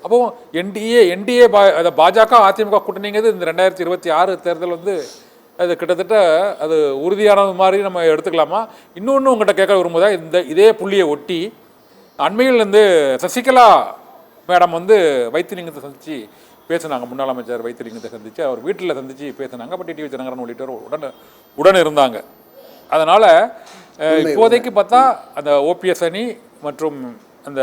அப்போ என்டிஏ பாஜக அதிமுக கூட்டணிங்கிறது இந்த 2026 தேர்தல் வந்து அது கிட்டத்தட்ட அது உறுதியானது மாதிரி நம்ம எடுத்துக்கலாமா? இன்னொன்று உங்கள்கிட்ட கேட்க விரும்புதா, இதே புள்ளியை ஒட்டி அண்மையில் வந்து சசிகலா மேடம் வந்து வைத்திலிங்கத்தை சந்தித்து பேசினாங்க. முன்னாள் அமைச்சர் வைத்திலிங்கத்தை சந்தித்து அவர் வீட்டில் சந்தித்து பேசினாங்க. பட் டிவி தினகரன் உள்ளிட்டவர் உடன் இருந்தாங்க. அதனால் இப்போதைக்கு பார்த்தா அந்த ஓபிஎஸ் அணி மற்றும் அந்த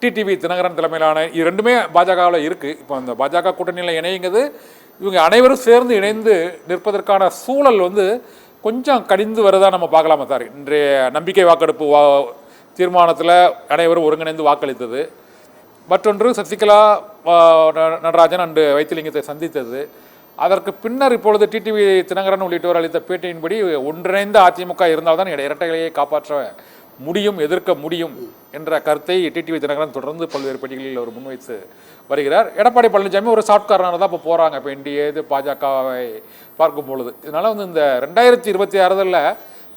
டிடிவி தினகரன் தலைமையிலான இது ரெண்டுமே பாஜகவில் இருக்குது. இப்போ அந்த பாஜக கூட்டணியில் இணைங்கிறது இவங்க அனைவரும் சேர்ந்து இணைந்து நிற்பதற்கான சூழல் வந்து கொஞ்சம் கடிந்து வருதா நம்ம பார்க்கலாமா சார்? இன்றைய நம்பிக்கை வாக்கெடுப்பு தீர்மானத்தில் அனைவரும் ஒருங்கிணைந்து வாக்களித்தது, மற்றொன்று சசிகலா நடராஜன் அன்று வைத்திலிங்கத்தை சந்தித்தது, அதற்கு பின்னர் இப்பொழுது டிடிவி தினகரன் உள்ளிட்டோர் அளித்த பேட்டியின்படி ஒன்றிணைந்த அதிமுக இருந்தால்தான் இரட்டை இலையை காப்பாற்ற முடியும், எதிர்க்க முடியும் என்ற கருத்தை டிடிவி தினகரன் தொடர்ந்து பல்வேறு பேட்டிகளில் அவர் முன்வைத்து வருகிறார். எடப்பாடி பழனிசாமி ஒரு சாஃப்ட் கார்னராக தான் இப்போ போகிறாங்க. இப்போ என்டிஏ பாஜகவை பார்க்கும் பொழுது இதனால் வந்து இந்த 2026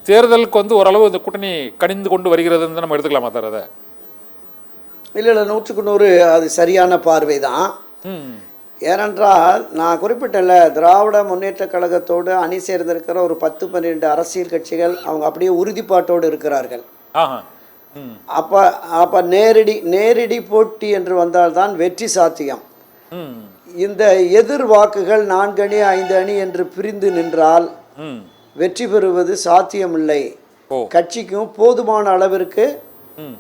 தேர்தலுக்கு வந்து ஓரளவு இந்த கூட்டணி கணிந்து கொண்டு வருகிறதுன்னு நம்ம எடுத்துக்கலாமா சார்? அதை இல்லை 100க்கு 100 அது சரியான பார்வை தான். ஏனென்றால் நான் குறிப்பிட்டல, திராவிட முன்னேற்ற கழகத்தோடு அணி சேர்ந்திருக்கிற ஒரு 10-12 அரசியல் கட்சிகள் அவங்க அப்படியே உறுதிப்பாட்டோடு இருக்கிறார்கள். அப்போ நேரடி போட்டி என்று வந்தால்தான் வெற்றி சாத்தியம். இந்த எதிர் வாக்குகள் 4 அணி 5 அணி என்று பிரிந்து நின்றால் வெற்றி பெறுவது சாத்தியமில்லை. கட்சிக்கும் போதுமான அளவிற்கு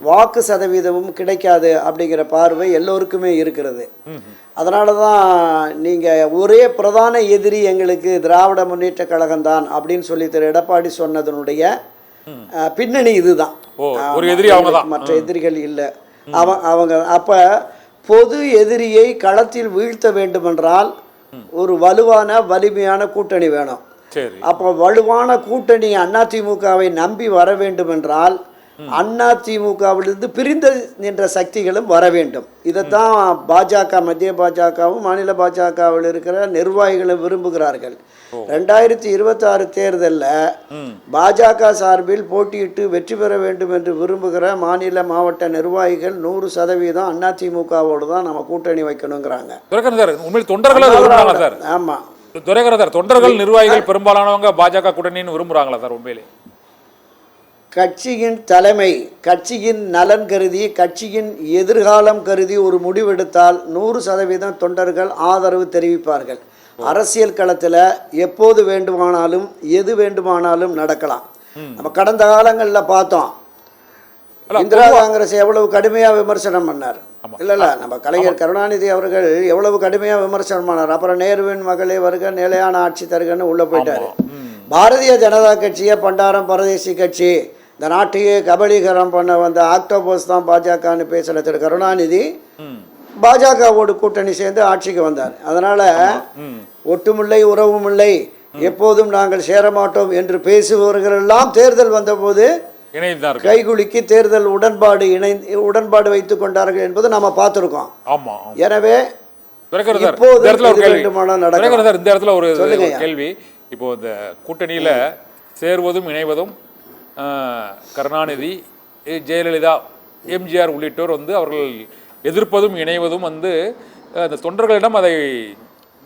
வாக்கு சதவீதமும் கிடைக்காது அப்படிங்கிற பார்வை எல்லோருக்குமே இருக்கிறது. அதனால தான் நீங்கள் ஒரே பிரதான எதிரி எங்களுக்கு திராவிட முன்னேற்ற கழகம் தான் அப்படின்னு சொல்லி திரு எடப்பாடி சொன்னதனுடைய பின்னணி இதுதான். மற்ற எதிரிகள் இல்லை. அவங்க அப்போ பொது எதிரியை களத்தில் வீழ்த்த வேண்டுமென்றால் ஒரு வலிமையான கூட்டணி வேணும். அப்போ வலுவான கூட்டணி அதிமுகவை நம்பி வர வேண்டும் என்றால் அதிமுகவிலிருந்து பிரிந்து நின்ற சக்திகளும் வர வேண்டும். இதைத்தான் பாஜக, மத்திய பாஜகவும் மாநில பாஜகவில் இருக்கிற நிர்வாகிகளும் விரும்புகிறார்கள். 2026 தேர்தலில் பாஜக சார்பில் போட்டியிட்டு வெற்றி பெற வேண்டும் என்று விரும்புகிற மாநில மாவட்ட நிர்வாகிகள் 100% அதிமுகவோடு தான் நம்ம கூட்டணி வைக்கணுங்கிறாங்க. ஆமா, தொண்டர்கள் நிர்வாகிகள் பெரும்பாலானவங்க பாஜக கூட்டணின்னு விரும்புறாங்களா சார்? உண்மையிலே கட்சியின் தலைமை கட்சியின் நலன் கருதி, கட்சியின் எதிர்காலம் கருதி ஒரு முடிவெடுத்தால் 100% தொண்டர்கள் ஆதரவு தெரிவிப்பார்கள். அரசியல் களத்தில் எப்போது வேண்டுமானாலும் எது வேண்டுமானாலும் நடக்கலாம். நம்ம கடந்த காலங்களில் பார்த்தோம், இந்திரா காங்கிரஸ் எவ்வளவு கடுமையாக விமர்சனம் பண்ணார். இல்லை நம்ம கலைஞர் கருணாநிதி அவர்கள் எவ்வளவு கடுமையாக விமர்சனம் பண்ணார். அப்புறம் நேருவின் மகளே வருக, நிலையான ஆட்சி தருகன்னு உள்ளே போயிட்டார். பாரதிய ஜனதா கட்சியை பண்டாரம் பரதேசி கட்சி, இந்த நாட்டையே கபலீகரம் பண்ண வந்த ஆக்டோபஸ் தான் பாஜகன்னு பேசின திரு கருணாநிதி பாஜகவோடு கூட்டணி சேர்ந்து ஆட்சிக்கு வந்தார். அதனால ஒட்டுமில்லை உறவும் இல்லை, எப்போதும் நாங்கள் சேரமாட்டோம் என்று பேசுபவர்களெல்லாம் தேர்தல் வந்தபோது கைகுலுக்கி தேர்தல் உடன்பாடு வைத்துக் கொண்டார்கள் என்பது நம்ம பார்த்துருக்கோம். எனவே இந்த இடத்துல ஒரு கேள்வி, இப்போ இந்த கூட்டணியில் சேர்வதும் இணைவதும் கருணாநிதி, ஜெயலலிதா, எம்ஜிஆர் உள்ளிட்டோர் வந்து அவர்கள் எதிர்ப்பதும் இணைவதும் வந்து அந்த தொண்டர்களிடம் அதை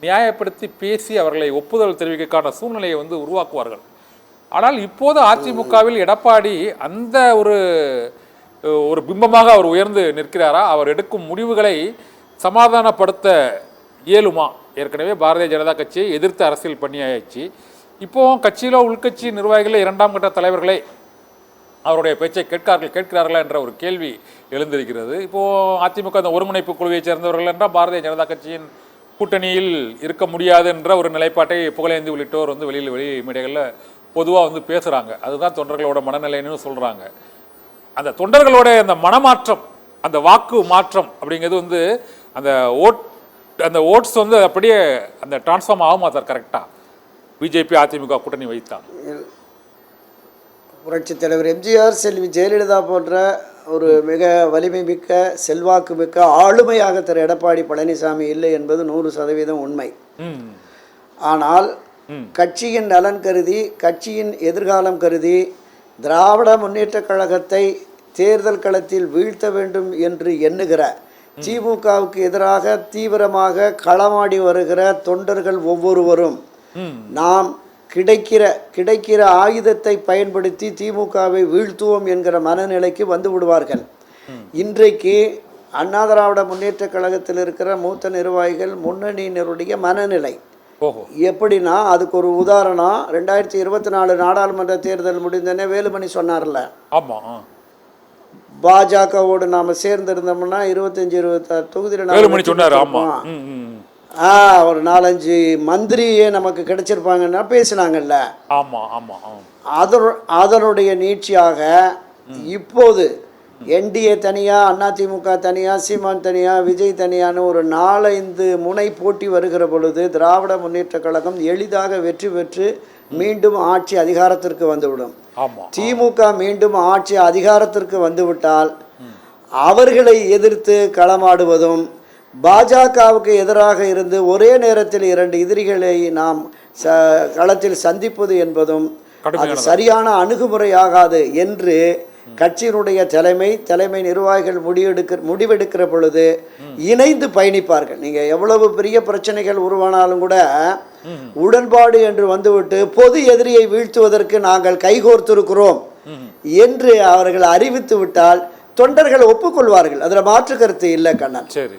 நியாயப்படுத்தி பேசி அவர்களை ஒப்புதல் தெரிவிக்கான சூழ்நிலையை வந்து உருவாக்குவார்கள். ஆனால் இப்போது அதிமுகவில் எடப்பாடி அந்த ஒரு பிம்பமாக அவர் உயர்ந்து நிற்கிறாரா? அவர் எடுக்கும் முடிவுகளை சமாதானப்படுத்த இயலுமா? ஏற்கனவே பாரதிய ஜனதா கட்சியை எதிர்த்து அரசியல் பண்ணியாச்சு. இப்போ கட்சியிலோ உள்கட்சி நிர்வாகிகளே 2ஆம் கட்ட தலைவர்களே அவருடைய பேச்சை கேட்கிறார்களா என்ற ஒரு கேள்வி எழுந்திருக்கிறது. இப்போது அதிமுக அந்த ஒருங்கிணைப்பு குழுவை சேர்ந்தவர்கள் என்றால் பாரதிய ஜனதா கட்சியின் கூட்டணியில் இருக்க முடியாது என்ற ஒரு நிலைப்பாட்டை புகழேந்தி உள்ளிட்டோர் வந்து வெளி மீடியாக்களில் பொதுவாக வந்து பேசுகிறாங்க. அதுதான் தொண்டர்களோட மனநிலைன்னு சொல்கிறாங்க. அந்த தொண்டர்களோட அந்த மனமாற்றம், அந்த வாக்கு மாற்றம் அப்படிங்கிறது வந்து அந்த ஓட்ஸ் வந்து அப்படியே அந்த டிரான்ஸ்ஃபார்ம் ஆகுமா சார் கரெக்டாக பிஜேபி அதிமுக கூட்டணி வைத்தாங்க? புரட்சித் தலைவர் எம்ஜிஆர், செல்வி ஜெயலலிதா போன்ற ஒரு மிக வலிமை மிக்க செல்வாக்கு மிக்க ஆளுமையாக திரு எடப்பாடி பழனிசாமி இல்லை என்பது 100% உண்மை. ஆனால் கட்சியின் நலன் கருதி, கட்சியின் எதிர்காலம் கருதி திராவிட முன்னேற்ற கழகத்தை தேர்தல் களத்தில் வீழ்த்த வேண்டும் என்று எண்ணுகிற திமுகவுக்கு எதிராக தீவிரமாக களமாடி வருகிற தொண்டர்கள் ஒவ்வொருவரும் நாம் கிடைக்கிற ஆயுதத்தை பயன்படுத்தி திமுகவை வீழ்த்துவோம் என்கிற மனநிலைக்கு வந்து விடுவார்கள். இன்றைக்கு அண்ணா திராவிட முன்னேற்ற கழகத்தில் இருக்கிற மூத்த நிர்வாகிகள் முன்னணியினருடைய மனநிலை எப்படின்னா, அதுக்கு ஒரு உதாரணம் 2024 நாடாளுமன்ற தேர்தல் முடிந்தனே வேலுமணி சொன்னார்ல, பாஜகவோடு நாம சேர்ந்திருந்தோம்னா 25-26 தொகுதியில் ஒரு 4-5 மந்திரியே நமக்கு கிடைச்சிருப்பாங்கன்னா பேசினாங்கல்ல. அதனுடைய நீட்சியாக இப்போது என்டிஏ தனியா, அதிமுக தனியா, சீமான் தனியா, விஜய் தனியான்னு ஒரு 4-5 முனை போட்டி வருகிற பொழுது திராவிட முன்னேற்ற கழகம் எளிதாக வெற்றி பெற்று மீண்டும் ஆட்சி அதிகாரத்திற்கு வந்துவிடும். திமுக மீண்டும் ஆட்சி அதிகாரத்திற்கு வந்துவிட்டால் அவர்களை எதிர்த்து களமாடுவதும், பாஜகவுக்கு எதிராக இருந்து ஒரே நேரத்தில் 2 எதிரிகளை நாம் களத்தில் சந்திப்பது என்பதும் அது சரியான அணுகுமுறையாகாது என்று கட்சியினுடைய தலைமை நிர்வாகிகள் முடிவெடுக்கிற பொழுது இணைந்து பயணிப்பார்கள். நீங்க எவ்வளவு பெரிய பிரச்சனைகள் உருவானாலும் கூட உடன்பாடு என்று வந்துவிட்டு பொது எதிரியை வீழ்த்துவதற்கு நாங்கள் கைகோர்த்திருக்கிறோம் என்று அவர்கள் அறிவித்து விட்டால் தொண்டர்கள் ஒப்புக்கொள்வார்கள். அதுல மாற்று கருத்து இல்லை கண்ணன். சரி.